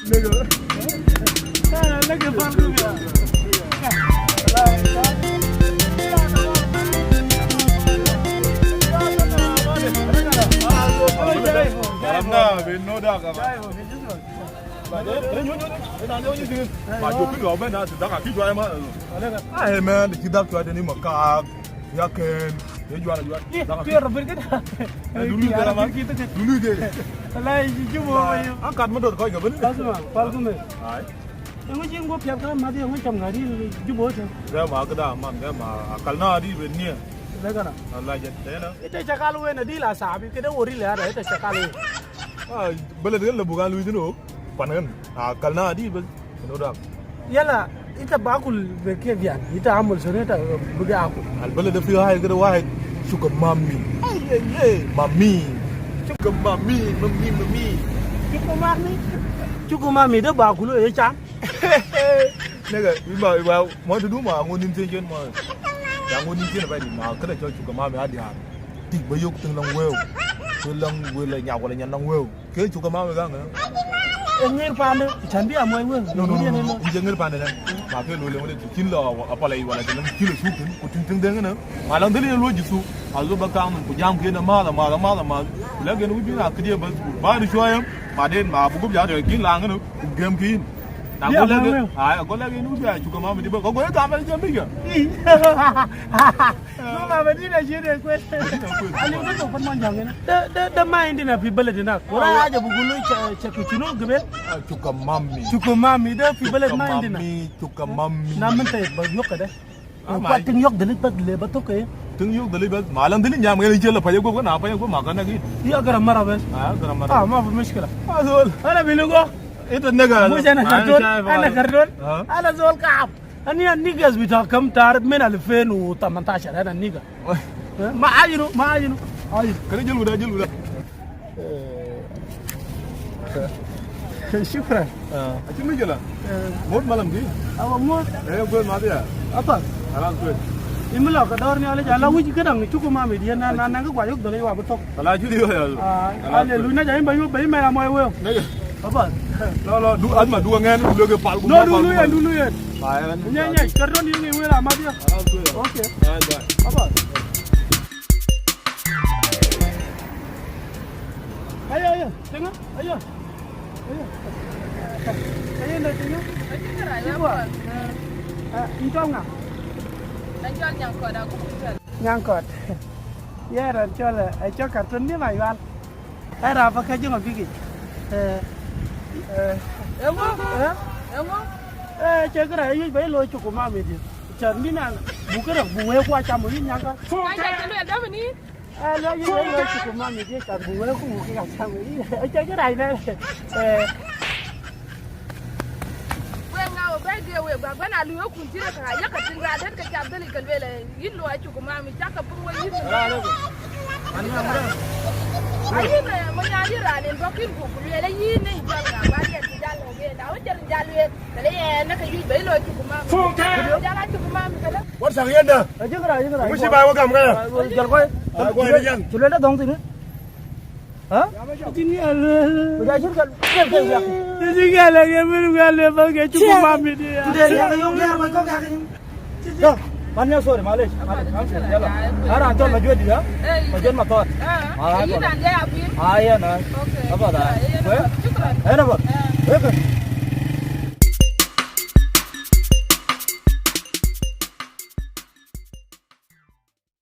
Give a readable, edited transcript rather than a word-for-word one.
Nigga. Lagi fardu ya. Nah, we know that. Hey man, the kidap to the name of Kag, Yaken, you are I can't remember the coin of it. Yang macam gua piap kan mati yang macam ngari jubo tu. Dia mah kita man dia mah akalna di benia. Lekana. Allah jadilah. Itu cakap lu ni lah sahabi kita ori le ada itu cakap lu. Ah, bela dia bukan lu itu no. Panen. Akalna di bel. Noda. Yala, itu bakul berkebian. Itu amul sana itu bagi aku. Al bela dia fihai kita wahid suka mami. Mami. Suka mami. Cukup mami dia bakul lu cam. Nega, iba mau tu mah ngonin cenjen mah. Yang ngonin cenjen apa ni? Mah kena cukup mami ada. Tik bayuk tenglang well. Tenglang well nyaw wala nyanang well. Ke cukup mami kan? Ngir pandu, cantik amoy well. No, ngir pandu kan. Mah ke lule mule kin lo apa lagi wala tenglang kilo sukin. Kuting dengan na. Malang tadi lo jisu. Azo bakang ku jam ke na mala. Lagi nu bi na kediya ba ni shoyam. Maden mah buku biar kin lang nu. Game kin. Aku lagi nu biar cukup mami di bawah. Kau yang kamera jam tiga. Kau kamera di nasi deh kau. Ali tu tu pun manjang ni. Dah main di nabi bela di nak. Orang aja buku lu cek kucing gebel. Cukup mami dah pi bela main di nak. Cukup mami. Nama teh bayuk ada. Kau tinggal delik betul ke? Tinggal delik malam delik jam kali cila payah gua kenapa ya gua makan lagi. Iya garam marah bes. Garam marah. Maaf muskil. Azul. Ada bilu gua. Itu negara. Muja nak kardon. Ada zol kaap. Ani niggas bita kam tar men alfen u 18 ana niga. Ma ajinu. Ayo. Kali jelu dah. Syukran. Acim ni jalan. Mot malam ni. Awak mot. Gua mati ya. Apa? Alam gua. Imla ka dawr ni ala jala wuji kadang ni cukup mami dia na ka gwayuk dole wa betok. Kalau juli ya. Ale luna jaim bayu mera moy wew. Apa? Lo dua ngan dua ke pal. No dulu ya. Bayan. Nya kardon ni ngi wela ma dia. Okey. Apa? Ayo. Tengok. Ayo nak tengok. Cuba. Itu enggak? Jual nyangkut aku jual. Nyangkut. Ya, jual kartun ni mai wan. Ada apa kerja ngau fikir? Emang? Cakap ayo bayi lo cukup mami dia. Cermin ang bukan dah bunga aku acam ni nyangka. Kaya tu ada apa ni? Lo cukup mami dia kat bunga aku bukan acam ni. Cakap ayo Ngau bagi we baba na lu ku tira ka ya ka tinga dan ka jam dali kan wele yin lo achu kuma mi ta ka pun we yin ayi na mo nya ni ra ne bakin ku ku le yin ne jam na ba ya ti jalo ge da o jar jalo ye kale ye na ka yi be lo achu kuma mi ja la achu kuma mi kale What sang yenda? Cakap. Mesti bawa kamu kan? Jar koi. Gua ni yang. Cule dah dong sini. Hah? Ini ada. Berjajur kan? Jadi kalau dia bergaul pakai cukup mami dia. Tidak yang kau kaki. Dah, mana sore Malaysia? Jalan. Hari antar maju dia. Maju motor. ini nanti apa? Ayah nak. Apa dah? Ayah nak.